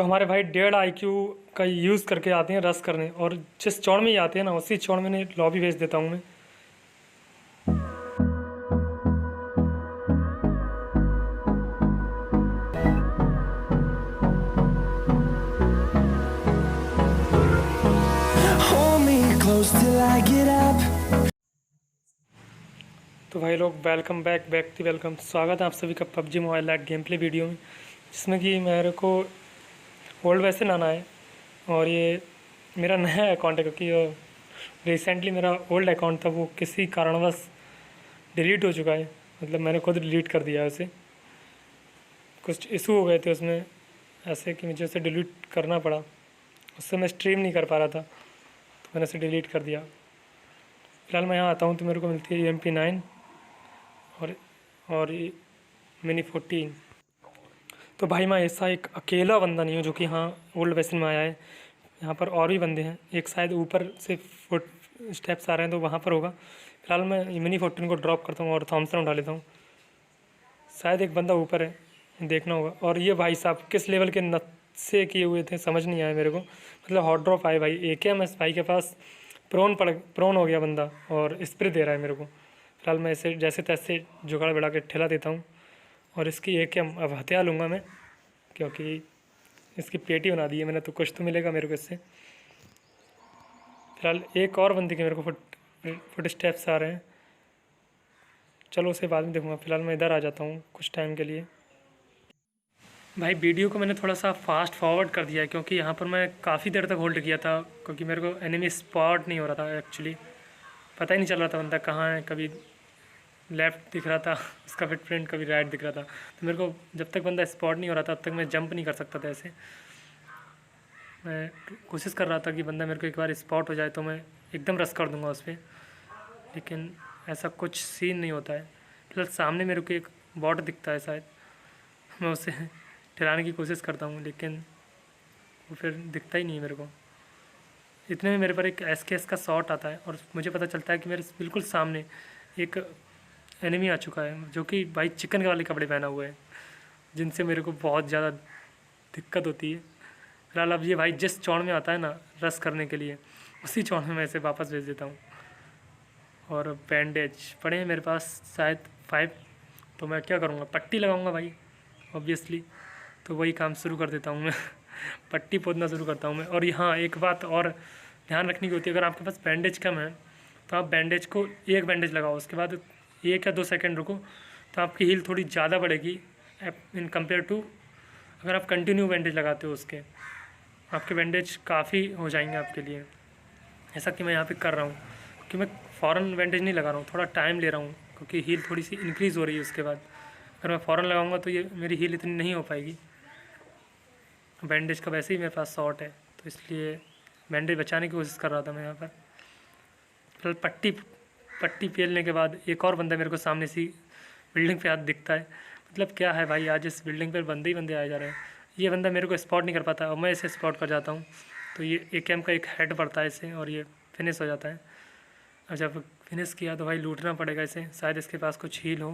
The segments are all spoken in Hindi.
तो हमारे भाई 1.5 IQ का यूज़ करके आते हैं रस करने, और जिस चौड़ में ही आते हैं ना उसी चौड़ में लॉबी भेज देता हूँ मैं। Hold me close till I get up. तो भाई लोग वेलकम बैक टू वेलकम, स्वागत है आप सभी का PUBG mobile light game play video में, जिसमें कि मेरे को ओल्ड वैसे लाना है। और ये मेरा नया अकाउंट है क्योंकि रिसेंटली मेरा ओल्ड अकाउंट था वो किसी कारणवश डिलीट हो चुका है। मतलब मैंने खुद डिलीट कर दिया है उसे, कुछ इशू हो गए थे उसमें ऐसे कि मुझे उसे डिलीट करना पड़ा। उससे मैं स्ट्रीम नहीं कर पा रहा था तो मैंने उसे डिलीट कर दिया। फिलहाल मैं यहाँ आता हूँ तो मेरे को मिलती है UMP9 और ये मिनी 14। तो भाई मैं ऐसा एक अकेला बंदा नहीं हूँ जो कि हाँ ओल्ड वेस्टर्न में आया है। यहाँ पर और भी बंदे हैं, एक शायद ऊपर से फुट स्टेप्स आ रहे हैं तो वहाँ पर होगा। फिलहाल मैं मिनी 14 को ड्रॉप करता हूँ और थॉमसन उठा लेता हूँ। शायद एक बंदा ऊपर है, देखना होगा। और ये भाई साहब किस लेवल के नक्शे किए हुए थे समझ नहीं आया मेरे को। मतलब हॉट ड्रॉप आए भाई, AKM भाई के पास प्रोन हो गया बंदा और स्प्रे दे रहा है मेरे को। फिलहाल मैं इसे जैसे तैसे जुगाड़ बढ़ा के ठेला देता हूँ और इसकी AKM अब हथियार लूँगा मैं, क्योंकि इसकी पेटी बना दी है मैंने तो कुछ तो मिलेगा मेरे को इससे। फिलहाल एक और बंदे के मेरे को फुट स्टेप्स आ रहे हैं, चलो उसे बाद में देखूँगा। फिलहाल मैं इधर आ जाता हूँ कुछ टाइम के लिए। भाई वीडियो को मैंने थोड़ा सा फास्ट फॉरवर्ड कर दिया है क्योंकि यहाँ पर मैं काफ़ी देर तक होल्ड किया था, क्योंकि मेरे को एनिमी स्पॉट नहीं हो रहा था। एक्चुअली पता ही नहीं चल रहा था बंदा कहाँ है, कभी लेफ़्ट दिख रहा था उसका फुटप्रिंट, कभी राइट दिख रहा था। तो मेरे को जब तक बंदा स्पॉट नहीं हो रहा था तब तक मैं जंप नहीं कर सकता था। ऐसे मैं कोशिश कर रहा था कि बंदा मेरे को एक बार स्पॉट हो जाए तो मैं एकदम रश कर दूंगा उस पर, लेकिन ऐसा कुछ सीन नहीं होता है। फिलहाल सामने मेरे को एक बॉट दिखता है, शायद मैं उसे ठहराने की कोशिश करता हूँ लेकिन वो फिर दिखता ही नहीं है मेरे को। इतने में मेरे पर एक SKS का शॉट आता है और मुझे पता चलता है कि मेरे बिल्कुल सामने एक एनिमी आ चुका है, जो कि भाई चिकन वाले कपड़े पहना हुआ है, जिनसे मेरे को बहुत ज़्यादा दिक्कत होती है। फिलहाल अब ये भाई जिस चौड़ में आता है ना रस करने के लिए, उसी चौड़ में मैं इसे वापस भेज देता हूँ। और बैंडेज पड़े हैं मेरे पास शायद 5, तो मैं क्या करूँगा, पट्टी लगाऊँगा भाई ऑब्वियसली। तो वही काम शुरू कर देता हूँ मैं पट्टी पोतना शुरू करता हूँ मैं। और यहाँ एक बात और ध्यान रखने की होती है, अगर आपके पास बैंडेज कम है तो आप बैंडेज को एक बैंडेज लगाओ, उसके बाद 1 या 2 सेकंड रुको, तो आपकी हील थोड़ी ज़्यादा बढ़ेगी इन कंपेयर टू अगर आप कंटिन्यू बैंडेज लगाते हो। उसके आपके बैंडेज काफ़ी हो जाएंगे आपके लिए, ऐसा कि मैं यहाँ पे कर रहा हूँ। क्योंकि मैं फ़ौरन बैंडेज नहीं लगा रहा हूँ, थोड़ा टाइम ले रहा हूँ क्योंकि हील थोड़ी सी इंक्रीज़ हो रही है। उसके बाद अगर मैं फ़ौरन लगाऊंगा तो ये मेरी हील इतनी नहीं हो पाएगी। बैंडेज का वैसे ही मेरे पास शॉर्ट है तो इसलिए बैंडेज बचाने की कोशिश कर रहा था मैं यहाँ पर। फिलहाल पट्टी पेलने के बाद एक और बंदा मेरे को सामने सी बिल्डिंग पे हाथ दिखता है। मतलब क्या है भाई, आज इस बिल्डिंग पर बंदे ही बंदे आए जा रहे हैं। ये बंदा मेरे को स्पॉट नहीं कर पाता और मैं इसे स्पॉट कर जाता हूँ, तो ये AKM का एक हेड पड़ता है इसे और ये फिनिश हो जाता है। और जब फिनिश किया तो भाई लूटना पड़ेगा इसे, शायद इसके पास कुछ हील हो,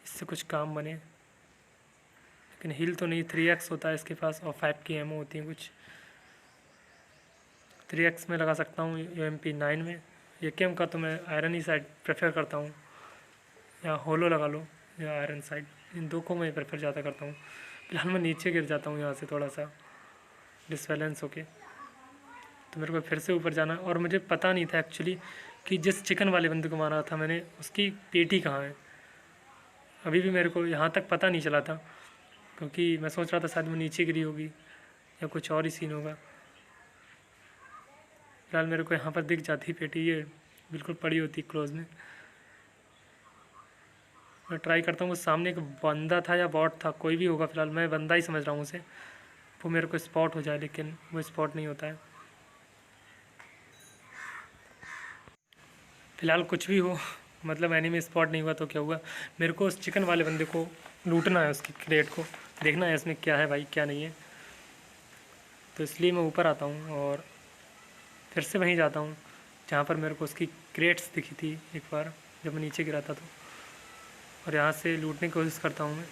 इससे कुछ काम बने। लेकिन हील तो नहीं, 3x होता है इसके पास और 5 की एमओ होती है कुछ। 3x में लगा सकता हूँ UMP9 में। AKM का तो मैं आयरन ही साइड प्रेफर करता हूँ, या होलो लगा लो या आयरन साइड, इन दो को मैं प्रेफर ज़्यादा करता हूँ। फिलहाल मैं नीचे गिर जाता हूँ यहाँ से थोड़ा सा डिसबैलेंस होके, तो मेरे को फिर से ऊपर जाना। और मुझे पता नहीं था एक्चुअली कि जिस चिकन वाले बंदे को मारा था मैंने, उसकी पेटी कहाँ है। अभी भी मेरे को यहाँ तक पता नहीं चला था, क्योंकि मैं सोच रहा था शायद वो नीचे गिरी होगी या कुछ और ही सीन होगा। फिलहाल मेरे को यहाँ पर दिख जाती पेटी, ये बिल्कुल पड़ी होती क्लोज में। मैं ट्राई करता हूँ, वो सामने एक बंदा था या बॉट था, कोई भी होगा, फिलहाल मैं बंदा ही समझ रहा हूँ उसे, वो मेरे को स्पॉट हो जाए, लेकिन वो स्पॉट नहीं होता है। फिलहाल कुछ भी हो, मतलब एनिमी स्पॉट नहीं हुआ तो क्या हुआ, मेरे को उस चिकन वाले बंदे को लूटना है, उसकी क्रेट को देखना है इसमें क्या है भाई क्या नहीं है। तो इसलिए मैं ऊपर आता हूँ और फिर से वहीं जाता हूँ जहाँ पर मेरे को उसकी क्रेट्स दिखी थी एक बार जब मैं नीचे गिरा था तो, और यहाँ से लूटने की कोशिश करता हूँ मैं।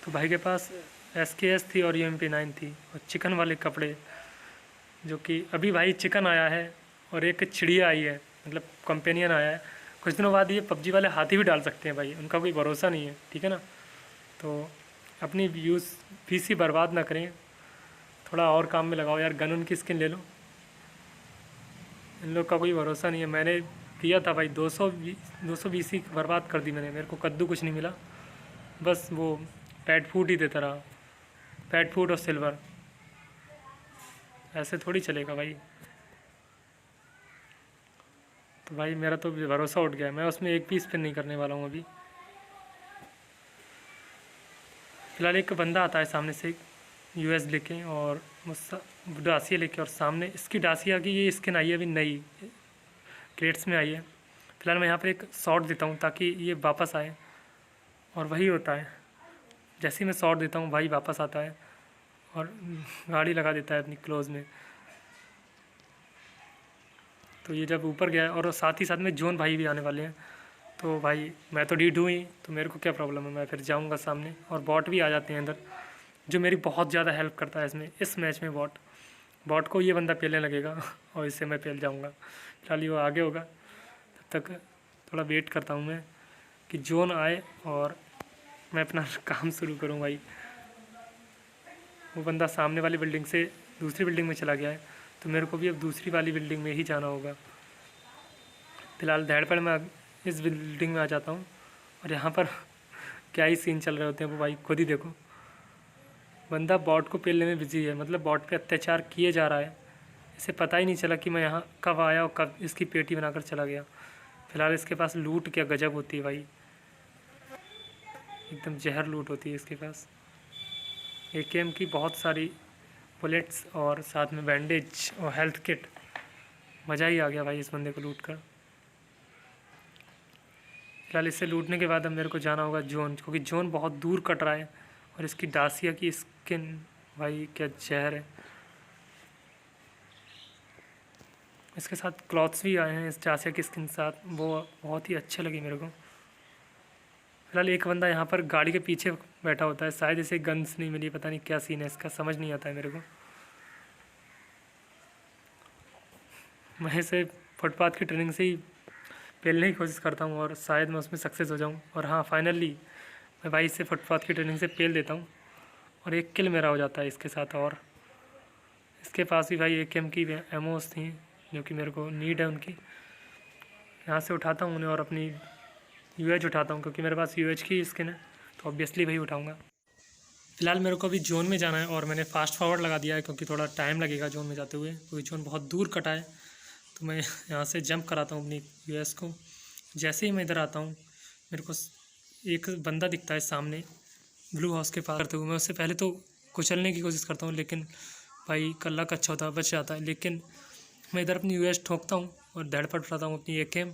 तो भाई के पास SKS थी और UMP9 थी, और चिकन वाले कपड़े, जो कि अभी भाई चिकन आया है और एक चिड़िया आई है, मतलब कंपेनियन आया है। कुछ दिनों बाद ये PUBG वाले हाथी भी डाल सकते हैं भाई, उनका कोई भरोसा नहीं है, ठीक है ना। तो अपनी यूज़ PC बर्बाद ना करें, थोड़ा और काम में लगाओ यार। गन उनकी स्किन ले लो, इन लोग का कोई भरोसा नहीं है। मैंने किया था भाई 220 ही बर्बाद कर दी मैंने, मेरे को कद्दू कुछ नहीं मिला, बस वो पेट फूड ही देता रहा, पेट फूड और सिल्वर। ऐसे थोड़ी चलेगा भाई। तो भाई मेरा तो भरोसा उठ गया है, मैं उसमें एक भी स्पिन नहीं करने वाला हूँ अभी। फिलहाल एक बंदा आता है सामने से US लेके, और डासिया लेके, और सामने इसकी डासिया की ये स्किन आई है अभी नई, क्रेट्स में आई है। फिलहाल मैं यहाँ पर एक शॉट देता हूँ ताकि ये वापस आए, और वही होता है, जैसे ही मैं शॉट देता हूँ भाई वापस आता है और गाड़ी लगा देता है अपनी क्लोज में। तो ये जब ऊपर गया है, और साथ ही साथ में जोन भाई भी आने वाले हैं, तो भाई मैं तो D2 ही, तो मेरे को क्या प्रॉब्लम है, मैं फिर जाऊंगा सामने। और बॉट भी आ जाते हैं अंदर, जो मेरी बहुत ज़्यादा हेल्प करता है इस मैच में। बॉट को ये बंदा पेलने लगेगा और इससे मैं पेल जाऊंगा। फिलहाल वो आगे होगा, तब तक थोड़ा वेट करता हूँ मैं कि जोन आए और मैं अपना काम शुरू करूँ भाई। वो बंदा सामने वाली बिल्डिंग से दूसरी बिल्डिंग में चला गया है, तो मेरे को भी अब दूसरी वाली बिल्डिंग में ही जाना होगा। फिलहाल धैड़ पर मैं इस बिल्डिंग में आ जाता हूँ, और यहाँ पर क्या ही सीन चल रहे होते हैं वो भाई खुद ही देखो। बंदा बॉट को पेलने में बिजी है, मतलब बॉट पे अत्याचार किए जा रहा है, इसे पता ही नहीं चला कि मैं यहाँ कब आया और कब इसकी पेटी बनाकर चला गया। फिलहाल इसके पास लूट क्या गजब होती है भाई, एकदम जहर लूट होती है इसके पास। AKM की बहुत सारी बुलेट्स और साथ में बैंडेज और हेल्थ किट, मज़ा ही आ गया भाई इस बंदे को लूट कर। फिलहाल इसे लूटने के बाद अब मेरे को जाना होगा जोन, क्योंकि जोन बहुत दूर कट रहा है, और इसकी डासिया की स्किन भाई क्या जहर है। इसके साथ क्लॉथ्स भी आए हैं इस डासिया की स्किन के साथ, वो बहुत ही अच्छे लगे मेरे को। फिलहाल एक बंदा यहाँ पर गाड़ी के पीछे बैठा होता है, शायद इसे गन्स नहीं मिली, पता नहीं क्या सीन है इसका, समझ नहीं आता है मेरे को। मैं इसे फुटपाथ की ट्रेनिंग से ही पेलने की कोशिश करता हूँ, और शायद मैं उसमें सक्सेस हो जाऊँ। और हाँ, फाइनली मैं भाई इसे फुटपाथ की ट्रेनिंग से पेल देता हूँ, और एक किल मेरा हो जाता है इसके साथ। और इसके पास भी भाई AKM की एमोस थी, जो कि मेरे को नीड है उनकी। यहाँ से उठाता हूँ उन्हें और अपनी UH उठाता हूँ, क्योंकि मेरे पास UH की स्किन है, तो ऑब्वियसली वही उठाऊँगा। फिलहाल मेरे को अभी जोन में जाना है, और मैंने फास्ट फॉरवर्ड लगा दिया है, क्योंकि थोड़ा टाइम लगेगा जोन में जाते हुए, क्योंकि जोन बहुत दूर कटा है। तो मैं यहाँ से जंप कराता हूँ अपनी US को। जैसे ही मैं इधर आता हूँ, मेरे को एक बंदा दिखता है सामने ब्लू हाउस के पास करते हुए। मैं उससे पहले तो कुचलने की कोशिश करता हूँ, लेकिन भाई कल्ला का अच्छा होता है, बच जाता है। लेकिन मैं इधर अपनी US ठोकता हूँ और धड़ पर उठाता हूँ अपनी AKM,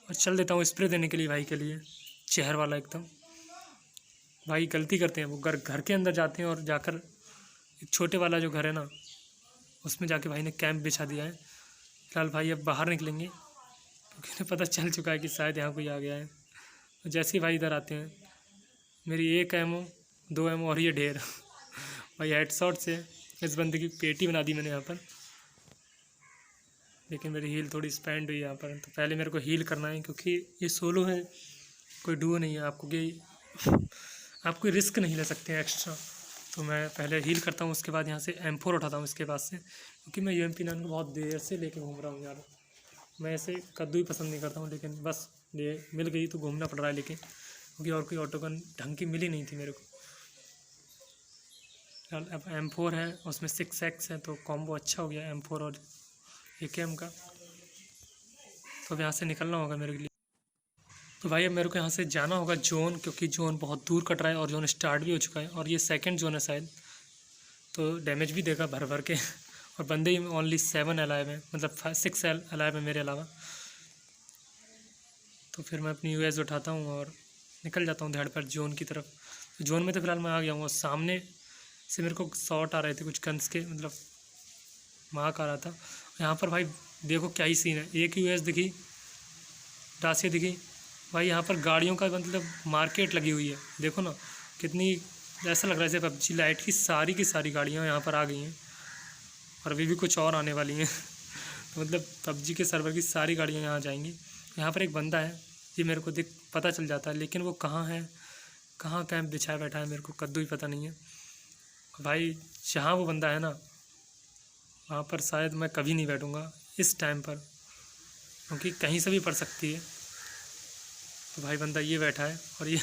और चल देता हूँ स्प्रे देने के लिए भाई के लिए, चेहर वाला एकदम। भाई गलती करते हैं वो, घर के अंदर जाते हैं, और जाकर एक छोटे वाला जो घर है ना, उसमें जाके भाई ने कैंप बिछा दिया है। फिलहाल भाई अब बाहर निकलेंगे, क्योंकि उन्हें पता चल चुका है कि शायद यहाँ कोई आ गया है। तो जैसे ही भाई इधर आते हैं, मेरी एक एमओ 2 एमओ और ये ढेर भाई हेडशॉट से इस बंदे की पेटी बना दी मैंने यहाँ पर। लेकिन मेरी हील थोड़ी स्पेंड हुई यहाँ पर, तो पहले मेरे को हील करना है, क्योंकि ये सोलो है, कोई डुओ नहीं है। आप कोई रिस्क नहीं ले सकते हैं एक्स्ट्रा। तो मैं पहले हील करता हूँ, उसके बाद यहाँ से M4 उठाता हूँ इसके पास से, क्योंकि मैं UMP9 को बहुत देर से लेके घूम रहा हूँ यार। मैं ऐसे कद्दू ही पसंद नहीं करता हूँ, लेकिन बस ये मिल गई तो घूमना पड़ रहा है लेके, क्योंकि और कोई ऑटो गन ढंग की मिली नहीं थी मेरे को। अब M4 है, उसमें 6x है, तो कॉम्बो अच्छा हो गया M4 और AKM का। तो अब यहाँ से निकलना होगा मेरे लिए। तो भाई अब मेरे को यहाँ से जाना होगा जोन, क्योंकि जोन बहुत दूर कट रहा है, और जोन स्टार्ट भी हो चुका है, और ये सेकंड जोन है शायद, तो डैमेज भी देगा भर भर के। और बंदे ही ओनली 7 अलाइव है, मतलब 6 अलाइव है मेरे अलावा। तो फिर मैं अपनी US उठाता हूँ और निकल जाता हूँ धड़ पर जोन की तरफ। तो जोन में तो फिलहाल मैं आ गया हूँ, और सामने से मेरे को शॉट आ रहे थे कुछ गन्स के, मतलब मार्क आ रहा था। यहाँ पर भाई देखो क्या ही सीन है, एक US दिखी, डासिया दिखी भाई। यहाँ पर गाड़ियों का मतलब मार्केट लगी हुई है, देखो ना कितनी ऐसा लग रहा है जैसे पबजी लाइट की सारी गाड़ियाँ यहाँ पर आ गई हैं और अभी भी कुछ और आने वाली हैं। तो मतलब पबजी के सर्वर की सारी गाड़ियाँ यहाँ आ जाएंगी। यहाँ पर एक बंदा है, ये मेरे को पता चल जाता है, लेकिन वो कहाँ है, कहाँ कैंप बिछाया बैठा है, मेरे को कद्दू ही पता नहीं है भाई। जहाँ वो बंदा है ना, वहाँ पर शायद मैं कभी नहीं बैठूँगा इस टाइम पर, क्योंकि कहीं से भी पड़ सकती है। तो भाई बंदा ये बैठा है और ये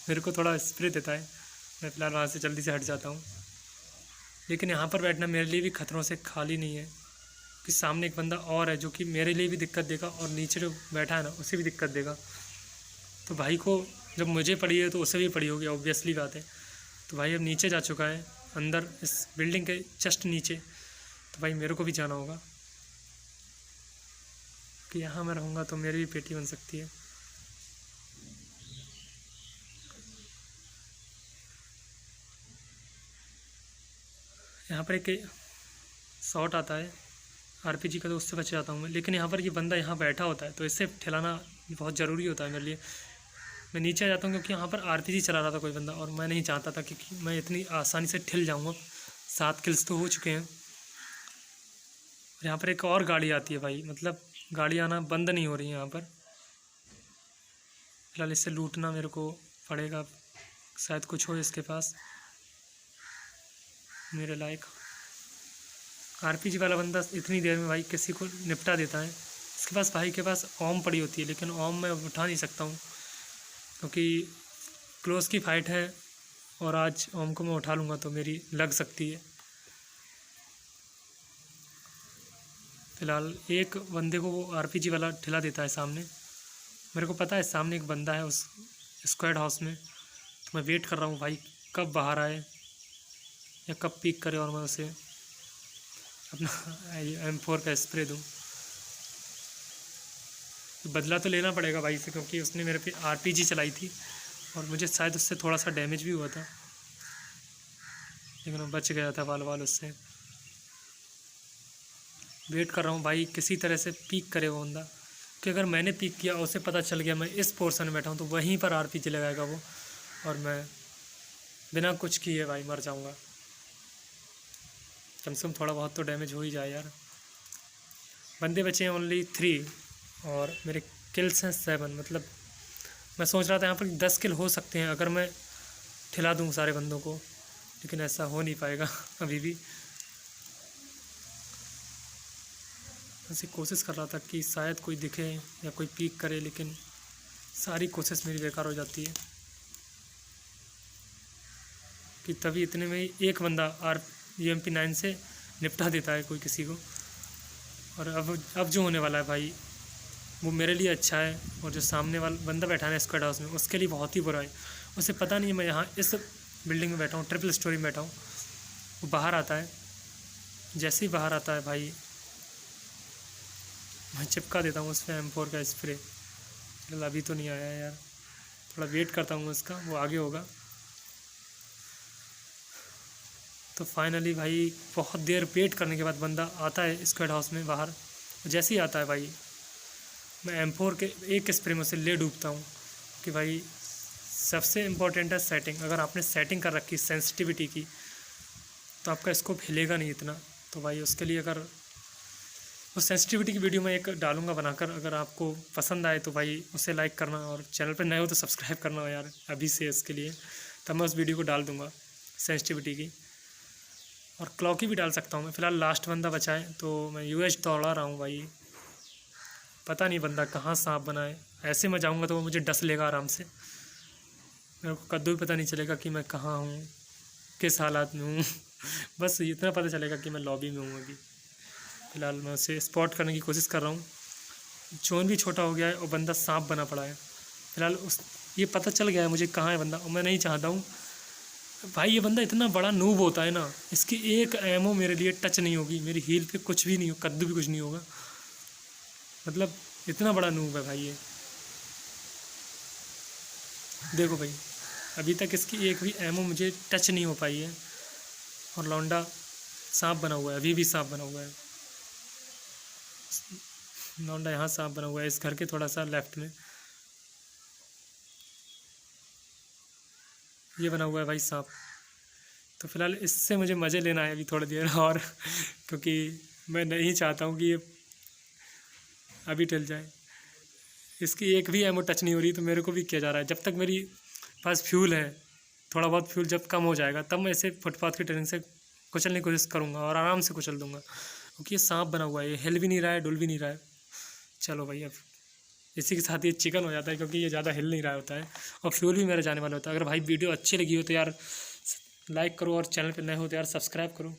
मेरे को थोड़ा स्प्रे देता है। मैं फ़िलहाल वहाँ से जल्दी से हट जाता हूँ। लेकिन यहाँ पर बैठना मेरे लिए भी खतरों से खाली नहीं है, कि सामने एक बंदा और है जो कि मेरे लिए भी दिक्कत देगा और नीचे जो बैठा है ना उसे भी दिक्कत देगा। तो भाई को जब मुझे पड़ी है तो उसे भी पड़ी होगी, ऑब्वियसली बात है। तो भाई अब नीचे जा चुका है, अंदर इस बिल्डिंग के जस्ट नीचे। तो भाई मेरे को भी जाना होगा, कि यहाँ मैं रहूँगा तो मेरी भी पेटी बन सकती है। यहाँ पर एक शॉट आता है आरपीजी का, तो उससे बच जाता हूँ मैं। लेकिन यहाँ पर ये बंदा यहाँ बैठा होता है, तो इससे ठिलाना बहुत ज़रूरी होता है मेरे लिए। मैं नीचे आ जाता हूँ क्योंकि यहाँ पर आरपीजी चला रहा था कोई बंदा, और मैं नहीं चाहता था क्योंकि मैं इतनी आसानी से ठिल जाऊँगा। 7 किल्स तो हो चुके हैं। और यहाँ पर एक और गाड़ी आती है भाई, मतलब गाड़ी आना बंद नहीं हो रही है यहाँ पर। फिलहाल इससे लूटना मेरे को पड़ेगा, शायद कुछ हो इसके पास मेरे लायक। आरपीजी वाला बंदा इतनी देर में भाई किसी को निपटा देता है। इसके पास भाई के पास ओम पड़ी होती है, लेकिन ओम मैं उठा नहीं सकता हूँ क्योंकि क्लोज़ की फ़ाइट है, और आज ओम को मैं उठा लूँगा तो मेरी लग सकती है। फ़िलहाल एक बंदे को वो आरपीजी वाला ठिला देता है सामने। मेरे को पता है सामने एक बंदा है उस स्क्वाड हाउस में, तो मैं वेट कर रहा हूँ भाई कब बाहर आए या कब पीक करे और मैं उसे अपना M4 का स्प्रे दूँ। बदला तो लेना पड़ेगा भाई से, क्योंकि उसने मेरे पे आरपीजी चलाई थी और मुझे शायद उससे थोड़ा सा डैमेज भी हुआ था, लेकिन मैं बच गया था वाल उससे। वेट कर रहा हूँ भाई किसी तरह से पीक करे वो बंदा, कि अगर मैंने पीक किया और उसे पता चल गया मैं इस पोर्शन में बैठा हूँ तो वहीं पर आरपीजी लगाएगा वो, और मैं बिना कुछ किए भाई मर जाऊँगा। कम से कम थोड़ा बहुत तो डैमेज हो ही जाए यार। बंदे बचे हैं ओनली 3 और मेरे किल्स हैं 7। मतलब मैं सोच रहा था यहाँ पर 10 किल हो सकते हैं अगर मैं ठिला दूँ सारे बंदों को, लेकिन ऐसा हो नहीं पाएगा अभी भी। ऐसी कोशिश कर रहा था कि शायद कोई दिखे या कोई पीक करे, लेकिन सारी कोशिश मेरी बेकार हो जाती है। कि तभी इतने में ही एक बंदा UMP9 से निपटा देता है कोई किसी को। और अब जो होने वाला है भाई वो मेरे लिए अच्छा है, और जो सामने वाला बंदा बैठा है स्क्वाड हाउस में उसके लिए बहुत ही बुरा है। उसे पता नहीं है मैं यहाँ इस बिल्डिंग में बैठा हूँ, ट्रिपल स्टोरी में बैठा हूँ। वो बाहर आता है, जैसे ही बाहर आता है भाई मैं चिपका देता हूँ उस पर M4 का स्प्रे। चल अभी तो नहीं आया यार, थोड़ा वेट करता हूँ उसका, वो आगे होगा। तो फाइनली भाई बहुत देर वेट करने के बाद बंदा आता है स्क्वाड हाउस में बाहर। जैसे ही आता है भाई मैं M4 के एक स्प्रे में उसे ले डूबता हूँ। कि भाई सबसे इम्पोर्टेंट है सेटिंग। अगर आपने सेटिंग कर रखी सेंसिटिविटी की तो आपका स्कोप हिलेगा नहीं इतना। तो भाई उसके लिए अगर उस सेंसिटिविटी की वीडियो मैं एक डालूंगा बनाकर, अगर आपको पसंद आए तो भाई उसे लाइक करना, और चैनल पर नए हो तो सब्सक्राइब करना हो यार अभी से इसके लिए। तब मैं उस वीडियो को डाल दूँगा सेंसिटिविटी की, और क्लॉक की भी डाल सकता हूँ मैं। फ़िलहाल लास्ट बंदा बचा है तो मैं UH दौड़ा रहा हूँ भाई। पता नहीं बंदा कहाँ सांप बनाए, ऐसे मैं जाऊँगा तो वो मुझे डस लेगा आराम से। मेरे को कद्दू भी पता नहीं चलेगा कि मैं कहाँ हूँ, किस हालात में हूँ बस इतना पता चलेगा कि मैं लॉबी में हूँ अभी। फ़िलहाल मैं उसे स्पॉट करने की कोशिश कर रहा हूँ। जोन भी छोटा हो गया है और बंदा सांप बना पड़ा है। फ़िलहाल ये पता चल गया है मुझे कहाँ है बंदा, और मैं नहीं चाहता हूँ भाई ये बंदा इतना बड़ा नूब होता है ना, इसकी एक एमओ मेरे लिए टच नहीं होगी, मेरी हील पे कुछ भी नहीं हो, कद्दू भी कुछ नहीं होगा। मतलब इतना बड़ा नूब है भाई ये। देखो भाई अभी तक इसकी एक भी एमओ मुझे टच नहीं हो पाई है, और लौंडा सांप बना हुआ है, अभी भी सांप बना हुआ है। लौंडा यहाँ सांप बना हुआ है इस घर के थोड़ा सा लेफ्ट में, ये बना हुआ है भाई सांप। तो फ़िलहाल इससे मुझे मज़े लेना है अभी थोड़ी देर और, क्योंकि मैं नहीं चाहता हूँ कि ये अभी टल जाए। इसकी एक भी एमो टच नहीं हो रही, तो मेरे को भी किया जा रहा है। जब तक मेरी पास फ्यूल है, थोड़ा बहुत फ्यूल जब कम हो जाएगा तब मैं इसे फुटपाथ की ट्रेनिंग से कुचलने की कोशिश करूँगा और आराम से कुचल दूँगा, क्योंकि ये सांप बना हुआ है, ये हिल भी नहीं रहा है, डुल भी नहीं रहा है। चलो भाई, अब इसी के साथ ये चिकन हो जाता है, क्योंकि ये ज़्यादा हिल नहीं रहा होता है और फ्यूल भी मेरा जाने वाला होता है। अगर भाई वीडियो अच्छी लगी हो तो यार लाइक करो, और चैनल पर नए हो तो यार सब्सक्राइब करो।